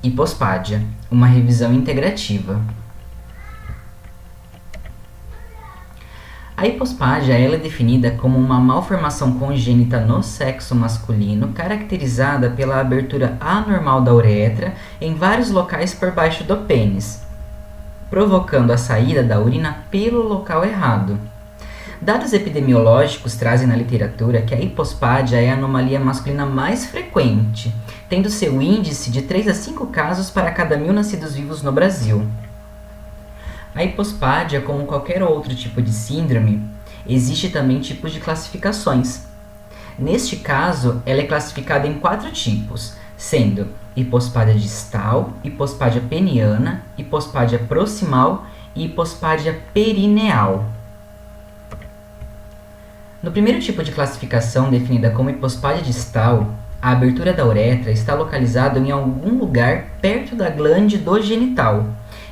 Hipospádia, uma revisão integrativa. A hipospádia ela é definida como uma malformação congênita no sexo masculino, caracterizada pela abertura anormal da uretra em vários locais por baixo do pênis, provocando a saída da urina pelo local errado. Dados epidemiológicos trazem na literatura que a hipospádia é a anomalia masculina mais frequente, tendo seu índice de 3 a 5 casos para cada 1.000 nascidos vivos no Brasil. A hipospádia, como qualquer outro tipo de síndrome, existe também tipos de classificações. Neste caso, ela é classificada em 4 tipos, sendo hipospádia distal, hipospádia peniana, hipospádia proximal e hipospádia perineal. No primeiro tipo de classificação, definida como hipospádia distal, a abertura da uretra está localizada em algum lugar perto da glande do genital,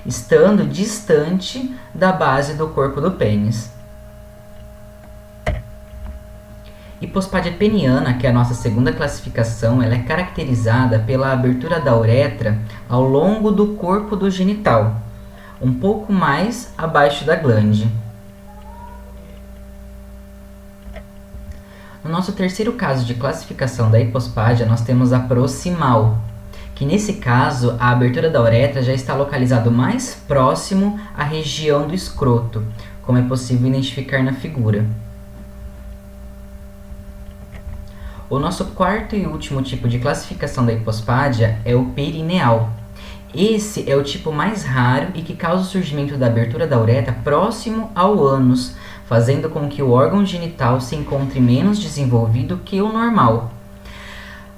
estando distante da base do corpo do pênis. Hipospádia peniana, que é a nossa segunda classificação, ela é caracterizada pela abertura da uretra ao longo do corpo do genital, um pouco mais abaixo da glande. No nosso terceiro caso de classificação da hipospádia, nós temos a proximal, que nesse caso a abertura da uretra já está localizada mais próximo à região do escroto, como é possível identificar na figura. O nosso quarto e último tipo de classificação da hipospádia é o perineal. Esse é o tipo mais raro e que causa o surgimento da abertura da uretra próximo ao ânus, fazendo com que o órgão genital se encontre menos desenvolvido que o normal.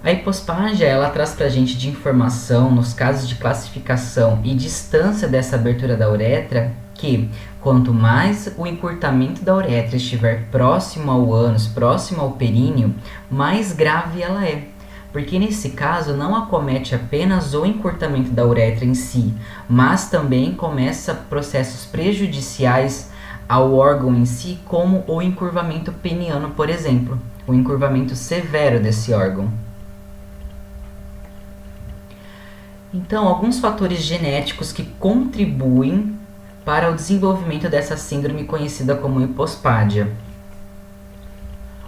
A hipospágia ela traz para a gente de informação nos casos de classificação e distância dessa abertura da uretra que, quanto mais o encurtamento da uretra estiver próximo ao ânus, próximo ao períneo, mais grave ela é. Porque nesse caso não acomete apenas o encurtamento da uretra em si, mas também começa processos prejudiciais ao órgão em si, como o encurvamento peniano, por exemplo, o encurvamento severo desse órgão. Então, alguns fatores genéticos que contribuem para o desenvolvimento dessa síndrome conhecida como hipospádia.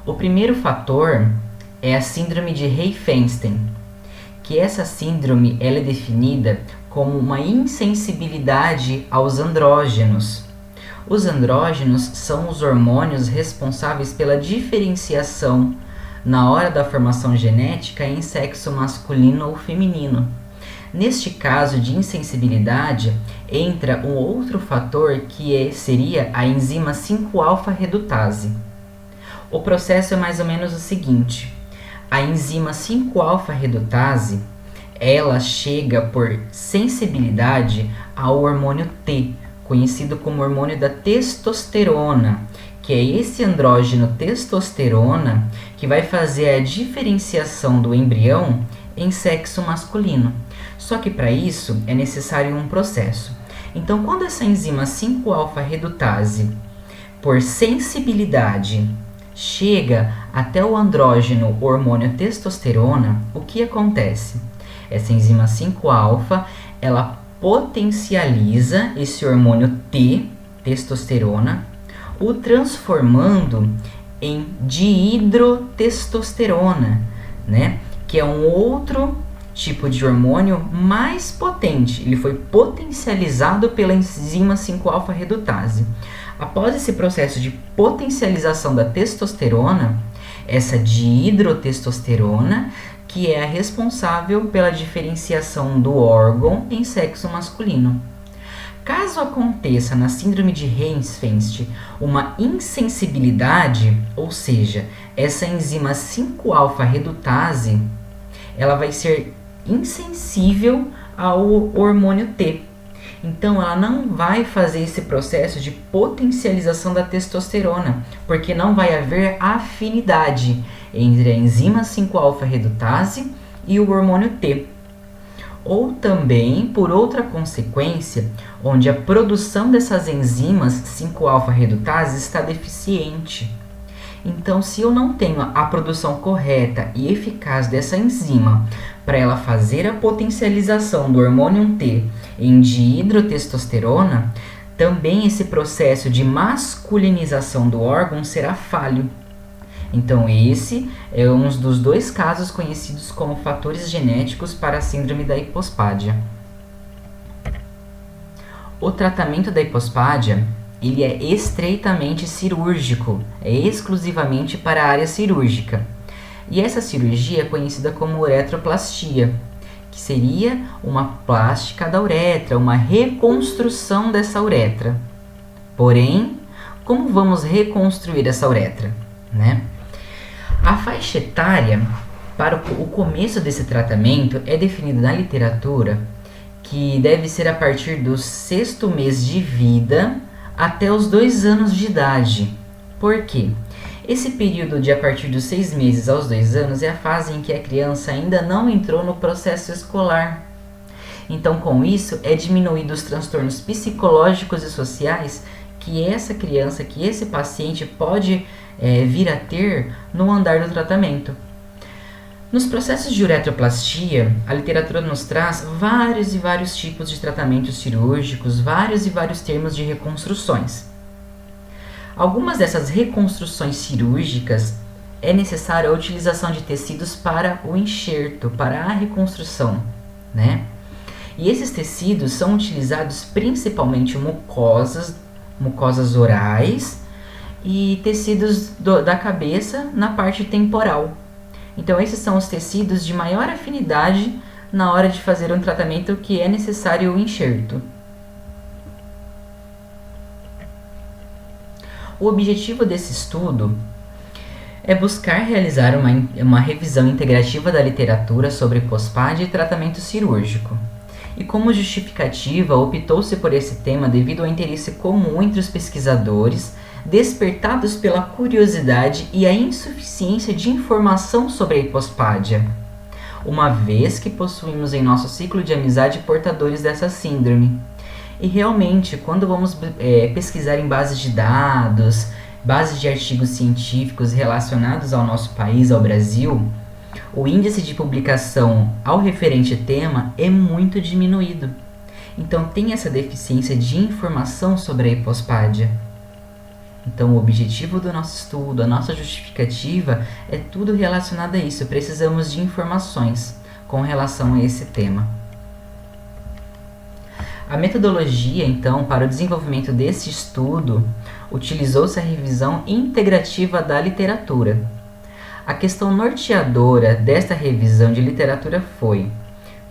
O primeiro fator é a síndrome de Rey-Feinstein, que essa síndrome ela é definida como uma insensibilidade aos andrógenos. Os andrógenos são os hormônios responsáveis pela diferenciação na hora da formação genética em sexo masculino ou feminino. Neste caso de insensibilidade, entra um outro fator que seria a enzima 5-alfa-redutase. O processo é mais ou menos o seguinte: a enzima 5-alfa-redutase, ela chega por sensibilidade ao hormônio T, conhecido como hormônio da testosterona, que é esse andrógeno testosterona que vai fazer a diferenciação do embrião em sexo masculino. Só que para isso é necessário um processo. Então, quando essa enzima 5-alfa-redutase, por sensibilidade, chega até o andrógeno hormônio testosterona, o que acontece? Essa enzima 5-alfa, ela potencializa esse hormônio T, testosterona, o transformando em dihidrotestosterona, né? Que é um outro tipo de hormônio mais potente. Ele foi potencializado pela enzima 5-alfa-redutase. Após esse processo de potencialização da testosterona, essa dihidrotestosterona, que é a responsável pela diferenciação do órgão em sexo masculino. Caso aconteça na síndrome de Rey-Feinstein uma insensibilidade, ou seja, essa enzima 5-alfa-redutase, ela vai ser insensível ao hormônio T. Então, ela não vai fazer esse processo de potencialização da testosterona, porque não vai haver afinidade entre a enzima 5-alfa-redutase e o hormônio T. Ou também por outra consequência, onde a produção dessas enzimas 5-alfa-redutase está deficiente. Então, se eu não tenho a produção correta e eficaz dessa enzima para ela fazer a potencialização do hormônio T em dihidrotestosterona, também esse processo de masculinização do órgão será falho. Então, esse é um dos dois casos conhecidos como fatores genéticos para a síndrome da hipospádia. O tratamento da hipospádia, ele é estreitamente cirúrgico, é exclusivamente para a área cirúrgica. E essa cirurgia é conhecida como uretroplastia, que seria uma plástica da uretra, uma reconstrução dessa uretra. Porém, como vamos reconstruir essa uretra, né? A faixa etária para o começo desse tratamento é definida na literatura que deve ser a partir do 6º mês de vida até os 2 anos de idade. Por quê? Esse período de a partir dos 6 meses aos 2 anos é a fase em que a criança ainda não entrou no processo escolar. Então, com isso, é diminuído os transtornos psicológicos e sociais que essa criança, que esse paciente pode vir a ter no andar do tratamento. Nos processos de uretroplastia, a literatura nos traz vários e vários tipos de tratamentos cirúrgicos, vários e vários termos de reconstruções. Algumas dessas reconstruções cirúrgicas é necessária a utilização de tecidos para o enxerto, para a reconstrução, né? E esses tecidos são utilizados principalmente mucosas orais e tecidos da cabeça na parte temporal. Então, esses são os tecidos de maior afinidade na hora de fazer um tratamento que é necessário o enxerto. O objetivo desse estudo é buscar realizar uma revisão integrativa da literatura sobre hipospádia e tratamento cirúrgico. E como justificativa, optou-se por esse tema devido ao interesse comum entre os pesquisadores, despertados pela curiosidade e a insuficiência de informação sobre a hipospádia, uma vez que possuímos em nosso ciclo de amizade portadores dessa síndrome. E realmente, quando vamos pesquisar em bases de dados, bases de artigos científicos relacionados ao nosso país, ao Brasil, o índice de publicação ao referente tema é muito diminuído. Então tem essa deficiência de informação sobre a hipospádia. Então o objetivo do nosso estudo, a nossa justificativa é tudo relacionado a isso. Precisamos de informações com relação a esse tema. A metodologia, então, para o desenvolvimento desse estudo, utilizou-se a revisão integrativa da literatura. A questão norteadora desta revisão de literatura foi: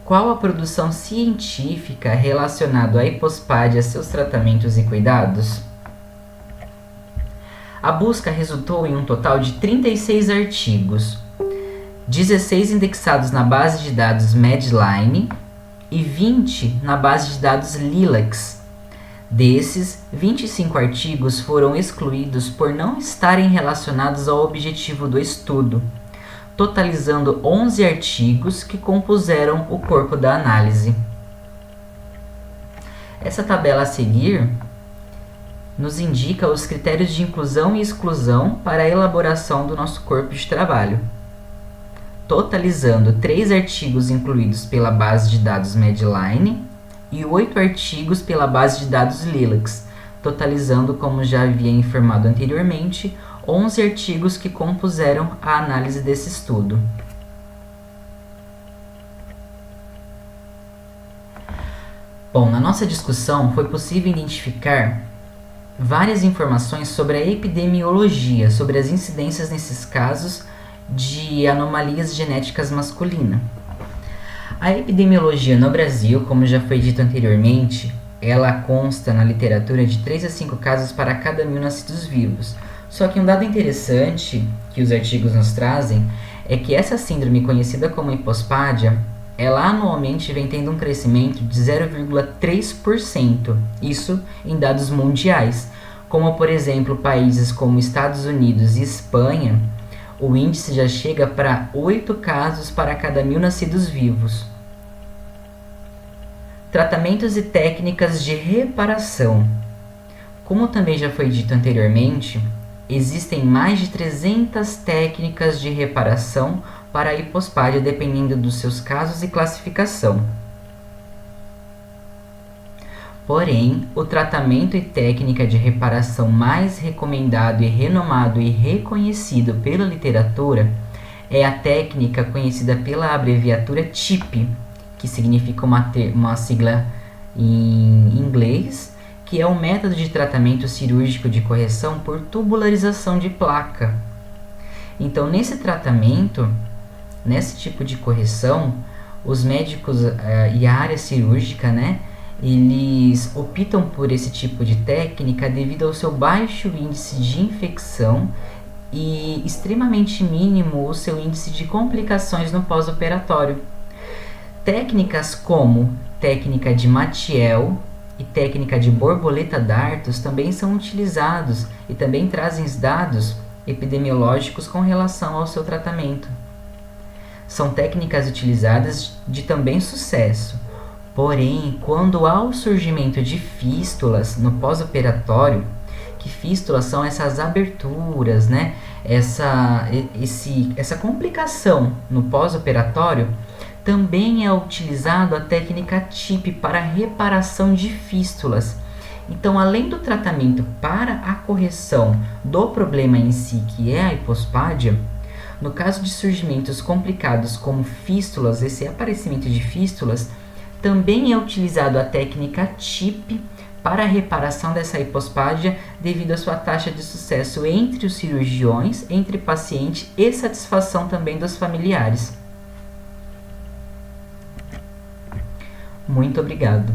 qual a produção científica relacionada à hipospádia, seus tratamentos e cuidados? A busca resultou em um total de 36 artigos, 16 indexados na base de dados Medline e 20 na base de dados Lilacs. Desses, 25 artigos foram excluídos por não estarem relacionados ao objetivo do estudo, totalizando 11 artigos que compuseram o corpo da análise. Essa tabela a seguir nos indica os critérios de inclusão e exclusão para a elaboração do nosso corpo de trabalho, totalizando 3 artigos incluídos pela base de dados Medline e 8 artigos pela base de dados Lilacs, totalizando, como já havia informado anteriormente, 11 artigos que compuseram a análise desse estudo. Bom, na nossa discussão foi possível identificar várias informações sobre a epidemiologia, sobre as incidências nesses casos de anomalias genéticas masculinas. A epidemiologia no Brasil, como já foi dito anteriormente, ela consta na literatura de 3 a 5 casos para cada 1000 nascidos vivos. Só que um dado interessante que os artigos nos trazem é que essa síndrome conhecida como hipospádia, ela anualmente vem tendo um crescimento de 0,3%, isso em dados mundiais, como por exemplo países como Estados Unidos e Espanha, o índice já chega para 8 casos para cada 1000 nascidos vivos. Tratamentos e técnicas de reparação. Como também já foi dito anteriormente, existem mais de 300 técnicas de reparação para a hipospádia, dependendo dos seus casos e classificação. Porém, o tratamento e técnica de reparação mais recomendado e renomado e reconhecido pela literatura é a técnica conhecida pela abreviatura TIP, que significa uma sigla em inglês, que é um método de tratamento cirúrgico de correção por tubularização de placa. Então, nesse tratamento, nesse tipo de correção, os médicos e a área cirúrgica, né, eles optam por esse tipo de técnica devido ao seu baixo índice de infecção e extremamente mínimo o seu índice de complicações no pós-operatório. Técnicas como técnica de Maciel e técnica de borboleta dartos também são utilizados e também trazem dados epidemiológicos com relação ao seu tratamento. São técnicas utilizadas de também sucesso. Porém, quando há o surgimento de fístulas no pós-operatório, que fístulas são essas aberturas, né? Essa complicação no pós-operatório, também é utilizado a técnica TIP para reparação de fístulas. Então, além do tratamento para a correção do problema em si, que é a hipospádia, no caso de surgimentos complicados como fístulas, esse aparecimento de fístulas, também é utilizado a técnica TIP para a reparação dessa hipospádia devido à sua taxa de sucesso entre os cirurgiões, entre paciente e satisfação também dos familiares. Muito obrigado.